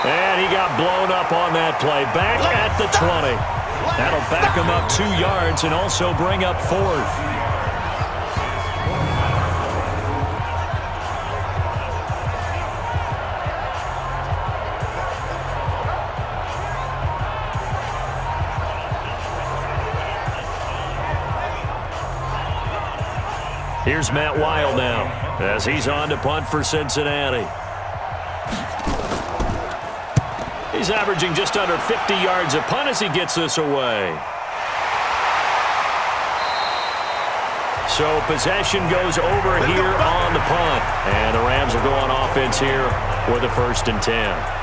And he got blown up on that play. Back at the 20. That'll back him up 2 yards and also bring up 4th. Here's Matt Weil now as he's on to punt for Cincinnati. He's averaging just under 50 yards a punt as he gets this away. So possession goes over here on the punt. And the Rams will go on offense here with a 1st and 10.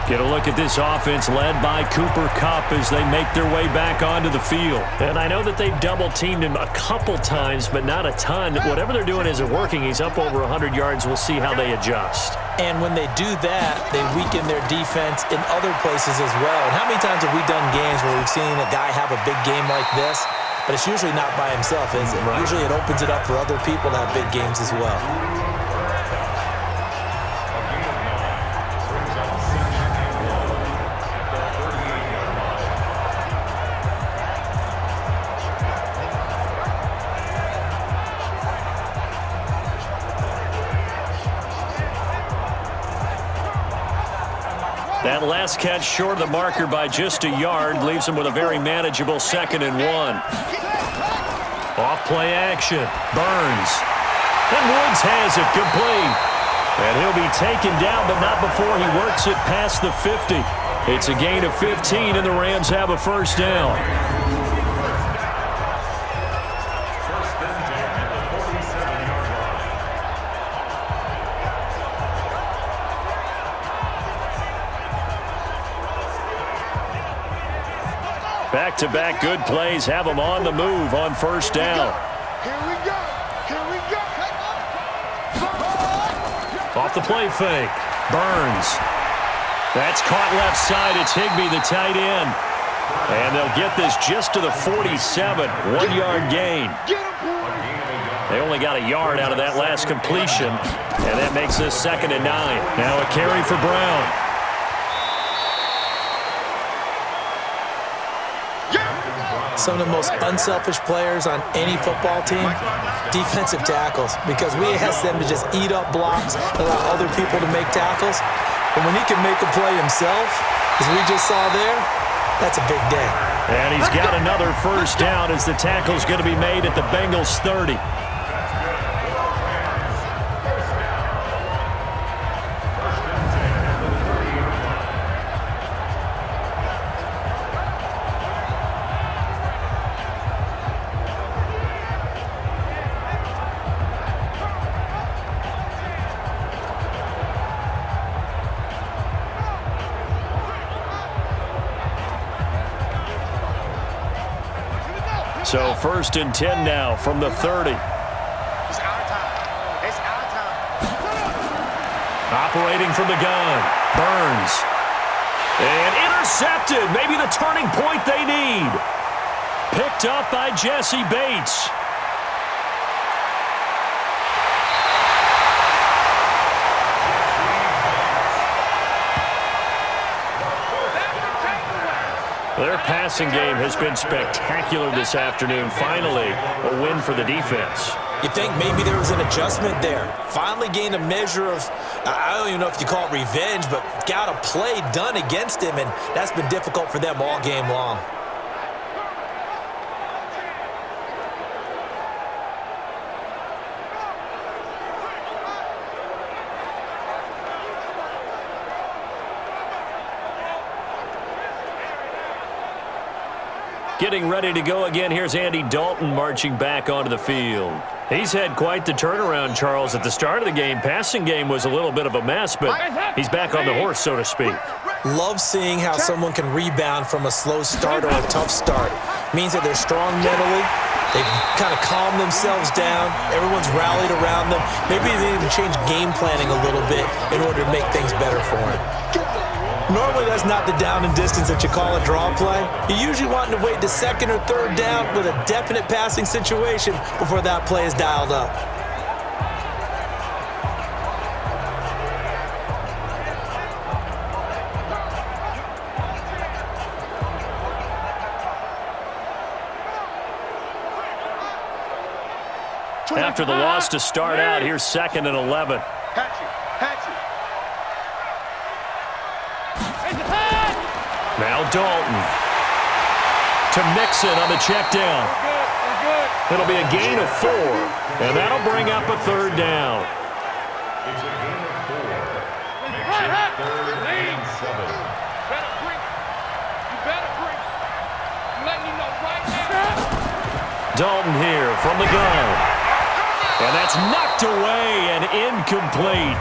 Get a look at this offense led by Cooper Kupp as they make their way back onto the field. And I know that they've double-teamed him a couple times, but not a ton. Whatever they're doing isn't working. He's up over 100 yards. We'll see how they adjust. And when they do that, they weaken their defense in other places as well. And how many times have we done games where we've seen a guy have a big game like this? But it's usually not by himself, is it? Right. Usually it opens it up for other people to have big games as well. That last catch short of the marker by just a yard leaves him with a very manageable 2nd and 1. Off play action. Burns. And Woods has it complete. And he'll be taken down, but not before he works it past the 50. It's a gain of 15, and the Rams have a 1st down. Back-to-back good plays have them on the move on 1st down. Here we go. Here we go. Off the play fake. Burns. That's caught left side. It's Higbee, the tight end. And they'll get this just to the 47. 1-yard gain. They only got a yard out of that last completion. And that makes this 2nd and 9. Now a carry for Brown. Some of the most unselfish players on any football team, defensive tackles, because we ask them to just eat up blocks, allow other people to make tackles. But when he can make a play himself, as we just saw there, that's a big day. And he's got another 1st down as the tackle's going to be made at the Bengals 30. So 1st and 10 now from the 30. It's our time. It's our time. Operating from the gun. Burns. And intercepted. Maybe the turning point they need. Picked up by Jesse Bates. Their passing game has been spectacular this afternoon. Finally, a win for the defense. You think maybe there was an adjustment there. Finally gained a measure of, I don't even know if you call it revenge, but got a play done against him, and that's been difficult for them all game long. Getting ready to go again. Here's Andy Dalton marching back onto the field. He's had quite the turnaround, Charles. At the start of the game, passing game was a little bit of a mess, but he's back on the horse, so to speak. Love seeing how someone can rebound from a slow start or a tough start. Means that they're strong mentally. They've kind of calmed themselves down. Everyone's rallied around them. Maybe they need to change game planning a little bit in order to make things better for them. Normally, that's not the down and distance that you call a draw play. You're usually wanting to wait to 2nd or 3rd down with a definite passing situation before that play is dialed up. After the loss to start out, here's 2nd and 11. Now Dalton to Mixon on the check down. It'll be a gain of 4, and that'll bring up a 3rd down. It's a gain of 4. Makes it 3rd and 7. You better bring. I'm letting you know right now. Dalton here from the gun. And that's knocked away and incomplete.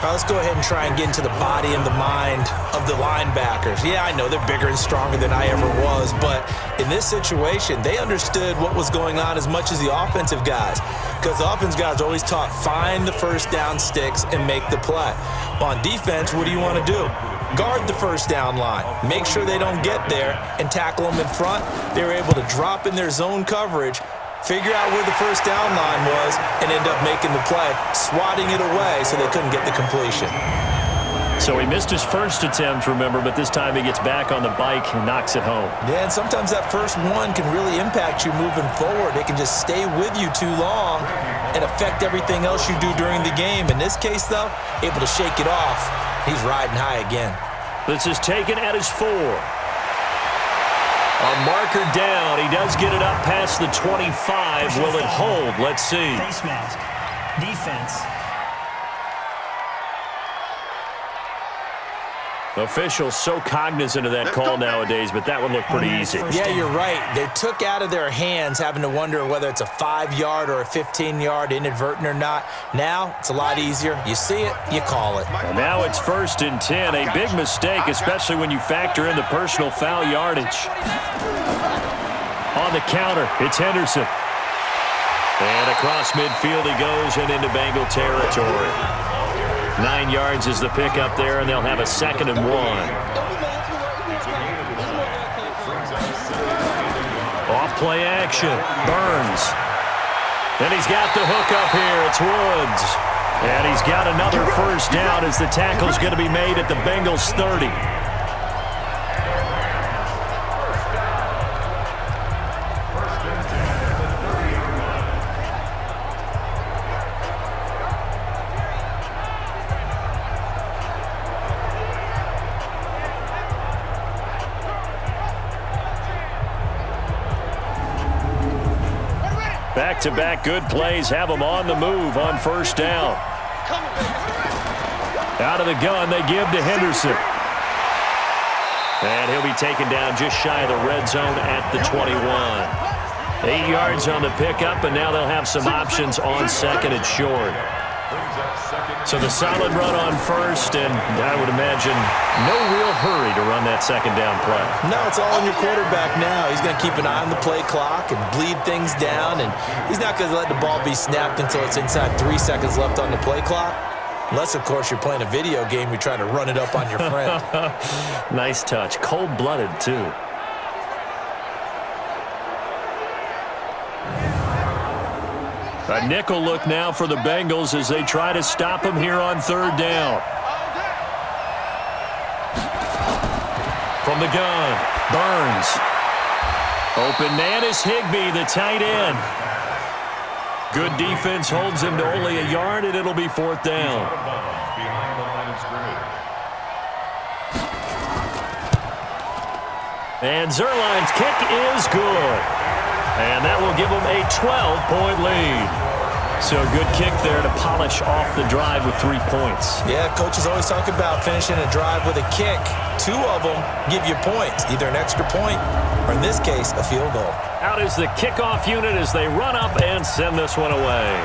Let's go ahead and try and get into the body and the mind of the linebackers. Yeah, I know they're bigger and stronger than I ever was, but in this situation, they understood what was going on as much as the offensive guys, because the offensive guys always taught, find the first down sticks and make the play. On defense, what do you want to do? Guard the first down line. Make sure they don't get there and tackle them in front. They were able to drop in their zone coverage, figure out where the first down line was, and end up making the play, swatting it away so they couldn't get the completion. So he missed his first attempt, remember, but this time he gets back on the bike and knocks it home. Yeah, and sometimes that first one can really impact you moving forward. It can just stay with you too long and affect everything else you do during the game. In this case, though, able to shake it off. He's riding high again. This is taken at his 4. A marker down. He does get it up past the 25. Will it hold? Let's see. Face mask. Defense. Officials so cognizant of that call nowadays, but that would look pretty easy. Yeah, you're right. They took out of their hands having to wonder whether it's a 5-yard or a 15-yard, inadvertent or not. Now, it's a lot easier. You see it, you call it. And now it's 1st and 10. A big mistake, especially when you factor in the personal foul yardage. On the counter, it's Henderson. And across midfield he goes and into Bengal territory. 9 yards is the pickup there, and they'll have a 2nd and 1. Off play action. Burns. And he's got the hook up here. It's Woods. And he's got another first down as the tackle's going to be made at the Bengals 30. Back-to-back good plays have them on the move on first down. Out of the gun, they give to Henderson. And he'll be taken down just shy of the red zone at the 21. 8 yards on the pickup, and now they'll have some options on 2nd and short. So the solid run on first, and I would imagine no real hurry to run that 2nd down play. No, it's all on your quarterback now. He's going to keep an eye on the play clock and bleed things down, and he's not going to let the ball be snapped until it's inside 3 seconds left on the play clock. Unless, of course, you're playing a video game, you try to run it up on your friend. Nice touch. Cold-blooded, too. A nickel look now for the Bengals as they try to stop him here on 3rd down. From the gun, Burns. Open man is Higbee, the tight end. Good defense holds him to only a yard, and it'll be 4th down. Behind the line of scrimmage. And Zerline's kick is good. And that will give them a 12-point lead. So a good kick there to polish off the drive with 3 points. Yeah, coaches always talk about finishing a drive with a kick. 2 of them give you points, either an extra point or, in this case, a field goal. Out is the kickoff unit as they run up and send this one away.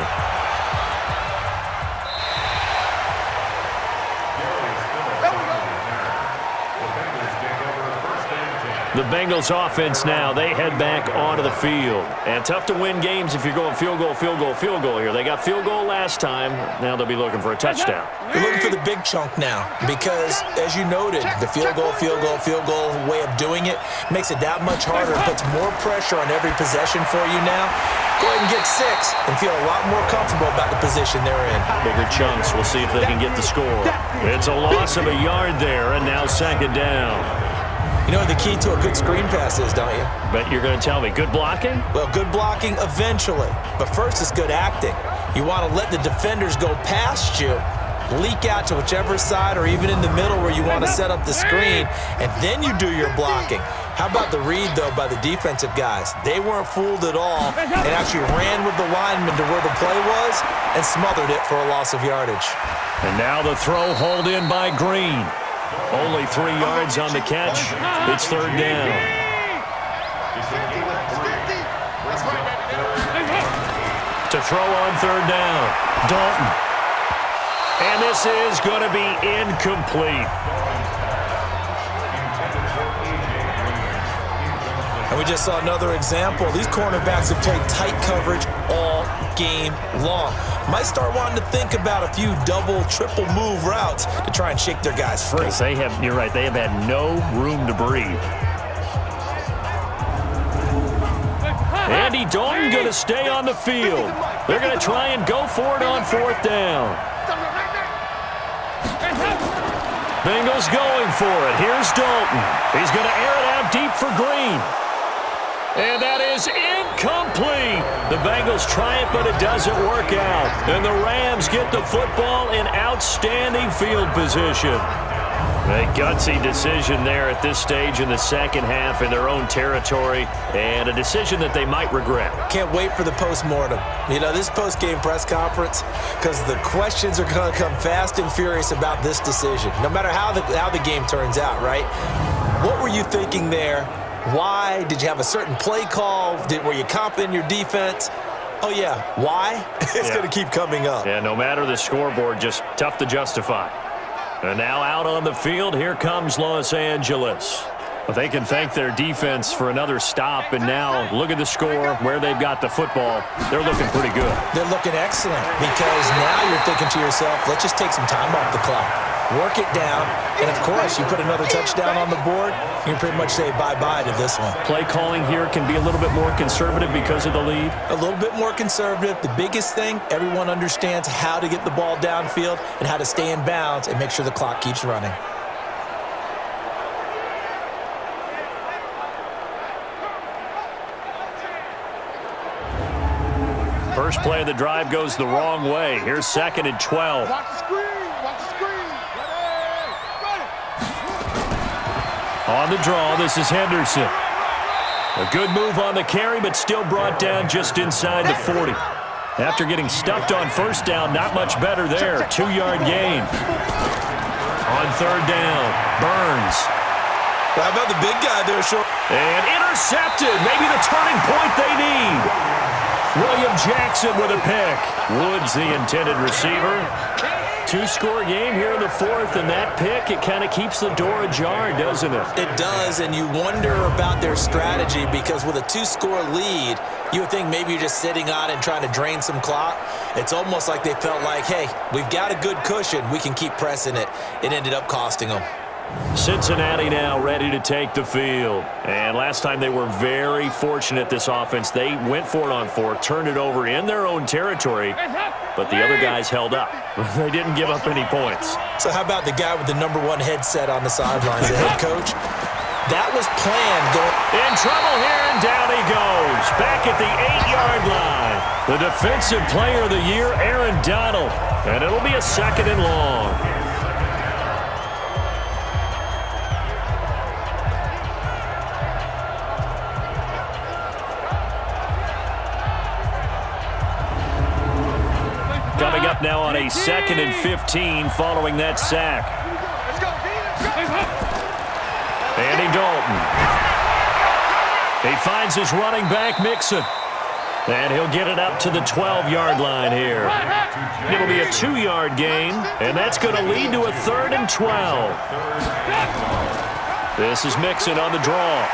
The Bengals offense now, they head back onto the field. And tough to win games if you're going field goal, field goal, field goal here. They got field goal last time. Now they'll be looking for a touchdown. They're looking for the big chunk now because, as you noted, the field goal way of doing it makes it that much harder, puts more pressure on every possession for you now. Go ahead and get 6 and feel a lot more comfortable about the position they're in. Bigger chunks. We'll see if they can get the score. It's a loss of a yard there, and now 2nd down. You know what the key to a good screen pass is, don't you? But you're going to tell me, good blocking? Well, good blocking eventually. But first, it's good acting. You want to let the defenders go past you, leak out to whichever side or even in the middle where you want to set up the screen, and then you do your blocking. How about the read, though, by the defensive guys? They weren't fooled at all and actually ran with the lineman to where the play was and smothered it for a loss of yardage. And now the throw hauled in by Green. Only 3 yards on the catch. It's third down. To throw on third down, Dalton. And this is going to be incomplete. And we just saw another example. These cornerbacks have played tight coverage all game long. Might start wanting to think about a few double, triple move routes to try and shake their guys free. You're right, they have had no room to breathe. Andy Dalton going to stay on the field. They're going to try and go for it on fourth down. Bengals going for it. Here's Dalton. He's going to air it out deep for Green. And that is incomplete. The Bengals try it, but it doesn't work out. And the Rams get the football in outstanding field position. A gutsy decision there at this stage in the second half in their own territory, and a decision that they might regret. Can't wait for the post-mortem. You know, this post-game press conference, because the questions are going to come fast and furious about this decision, no matter how the game turns out, right? What were you thinking there? Why? Did you have a certain play call? Were you confident in your defense? Oh, yeah. Why? It's going to keep coming up. Yeah, no matter the scoreboard, just tough to justify. And now out on the field, here comes Los Angeles. Well, they can thank their defense for another stop, and now look at the score, where they've got the football. They're looking pretty good. They're looking excellent because now you're thinking to yourself, let's just take some time off the clock, work it down, and, of course, you put another touchdown on the board, you can pretty much say bye-bye to this one. Play calling here can be a little bit more conservative because of the lead. A little bit more conservative. The biggest thing, everyone understands how to get the ball downfield and how to stay in bounds and make sure the clock keeps running. First play of the drive goes the wrong way. Here's 2nd and 12. Watch the screen. Watch the screen. Ready. On the draw, this is Henderson. A good move on the carry, but still brought down just inside the 40. After getting stuffed on first down, not much better there. 2-yard gain. On third down, Burns. How about the big guy there, short? And intercepted. Maybe the turning point they need. William Jackson with a pick. Woods the intended receiver. 2-score game here in the fourth, and that pick, it kind of keeps the door ajar, doesn't it? It does, and you wonder about their strategy because with a 2-score lead, you would think maybe you're just sitting on it and trying to drain some clock. It's almost like they felt like, hey, we've got a good cushion. We can keep pressing it. It ended up costing them. Cincinnati now ready to take the field. And last time they were very fortunate, this offense. They went for it on 4, turned it over in their own territory, but the other guys held up. They didn't give up any points. So how about the guy with the #1 headset on the sidelines, the head coach? That was planned. In trouble here, and down he goes. Back at the 8-yard line. The defensive player of the year, Aaron Donald. And it'll be a 2nd and long. Coming up now on a 2nd and 15 following that sack. Andy Dalton. He finds his running back, Mixon. And he'll get it up to the 12-yard line here. It'll be a 2-yard gain, and that's going to lead to a 3rd and 12. This is Mixon on the draw.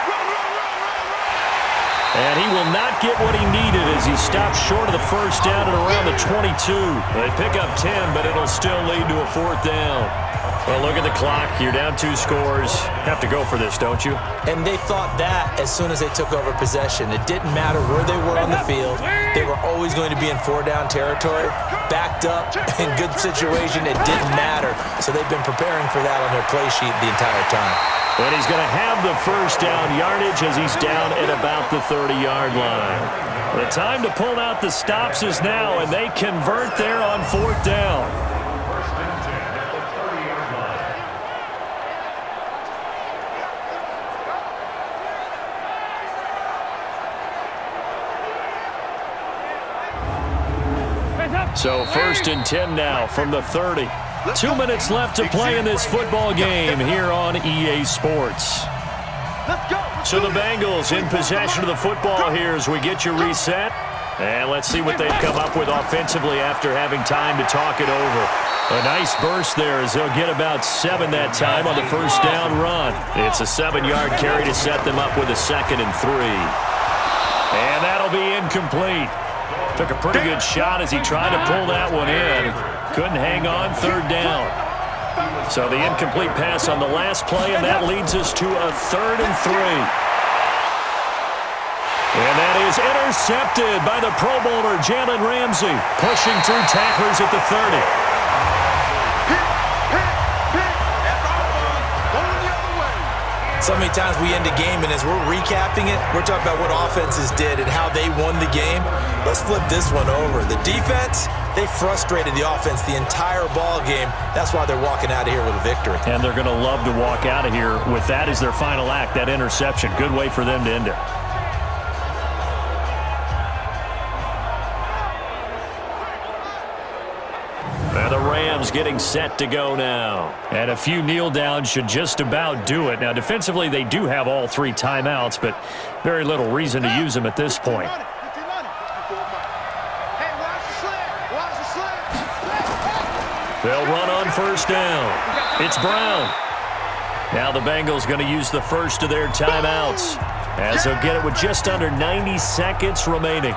And he will not get what he needed as he stops short of the first down at around the 22. They pick up 10, but it'll still lead to a 4th down. Well, look at the clock. You're down 2 scores. Have to go for this, don't you? And they thought that as soon as they took over possession. It didn't matter where they were on the field. They were always going to be in 4-down territory. Backed up, in good situation, it didn't matter. So they've been preparing for that on their play sheet the entire time. And he's going to have the first down yardage as he's down at about the 30-yard line. The time to pull out the stops is now, and they convert there on 4th down. First and 10 at the 30-yard line. So 1st and 10 now from the 30. 2 minutes left to play in this football game here on EA Sports. So the Bengals in possession of the football here as we get you reset. And let's see what they've come up with offensively after having time to talk it over. A nice burst there as they'll get about 7 that time on the first down run. It's a 7-yard carry to set them up with a 2nd and 3. And that'll be incomplete. Took a pretty good shot as he tried to pull that one in. Couldn't hang on, 3rd down. So the incomplete pass on the last play, and that leads us to a 3rd and 3. And that is intercepted by the Pro Bowler Jalen Ramsey, pushing through tacklers at the 30. So many times we end a game, and as we're recapping it, we're talking about what offenses did and how they won the game. Let's flip this one over. The defense, they frustrated the offense the entire ball game. That's why they're walking out of here with a victory. And they're going to love to walk out of here with that as their final act, that interception. Good way for them to end it. And the Rams getting set to go now. And a few kneel downs should just about do it. Now, defensively, they do have all 3 timeouts, but very little reason to use them at this point. They'll run on first down. It's Brown. Now the Bengals going to use the first of their timeouts as they'll get it with just under 90 seconds remaining.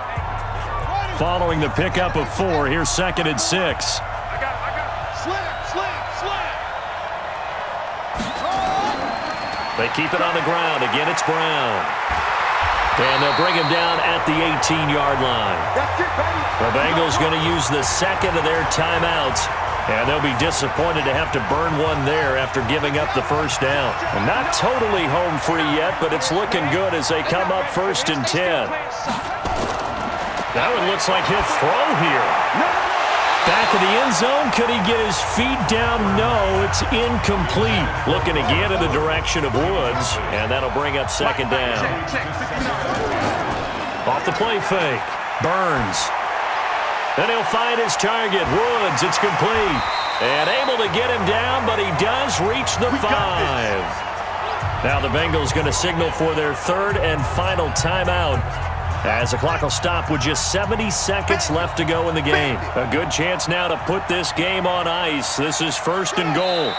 Following the pickup of 4, here's 2nd and 6. They keep it on the ground. Again, it's Brown. And they'll bring him down at the 18-yard line. The Bengals going to use the 2nd of their timeouts, and they'll be disappointed to have to burn one there after giving up the first down. And not totally home free yet, but it's looking good as they come up 1st and 10. That one looks like he'll throw here. Back of the end zone. Could he get his feet down? No, it's incomplete. Looking again in the direction of Woods, and that'll bring up 2nd down. Off the play fake. Burns. Then he'll find his target. Woods, it's complete. And able to get him down, but he does reach the 5. Now the Bengals going to signal for their 3rd and final timeout, as the clock will stop with just 70 seconds left to go in the game. A good chance now to put this game on ice. This is 1st and goal.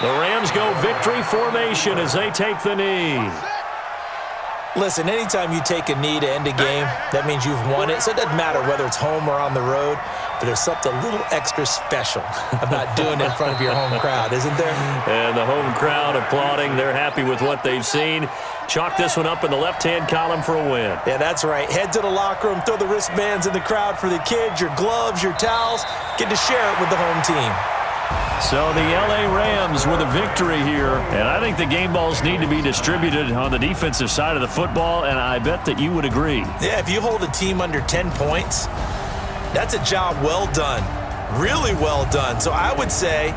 The Rams go victory formation as they take the knee. Listen, anytime you take a knee to end a game, that means you've won it. So it doesn't matter whether it's home or on the road, but there's something a little extra special about doing it in front of your home crowd, isn't there? And the home crowd applauding. They're happy with what they've seen. Chalk this one up in the left-hand column for a win. Yeah, that's right. Head to the locker room, throw the wristbands in the crowd for the kids, your gloves, your towels. Get to share it with the home team. So the L.A. Rams with a victory here, and I think the game balls need to be distributed on the defensive side of the football, and I bet that you would agree. Yeah, if you hold a team under 10 points, that's a job well done, really well done. So I would say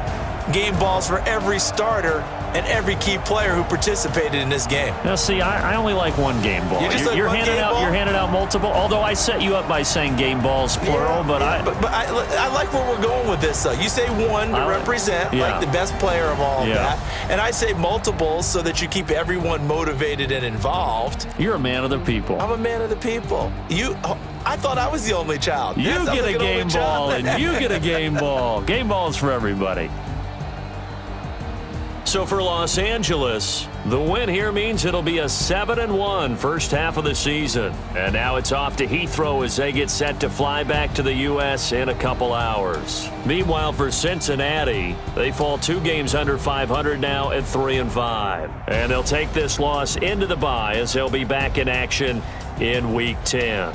game balls for every starter and every key player who participated in this game. Now, see, I only like one game ball. You're handing out multiple, although I set you up by saying game balls, plural, but I like where we're going with this, though. You say one to represent, like the best player of all of that, and I say multiples so that you keep everyone motivated and involved. You're a man of the people. I'm a man of the people. I thought I was the only child. You get a game ball, and you get a game ball. Game balls for everybody. So for Los Angeles, the win here means it'll be a 7-1 first half of the season. And now it's off to Heathrow as they get set to fly back to the U.S. in a couple hours. Meanwhile, for Cincinnati, they fall 2 games under 500 now at 3-5. And they'll take this loss into the bye as they'll be back in action in Week 10.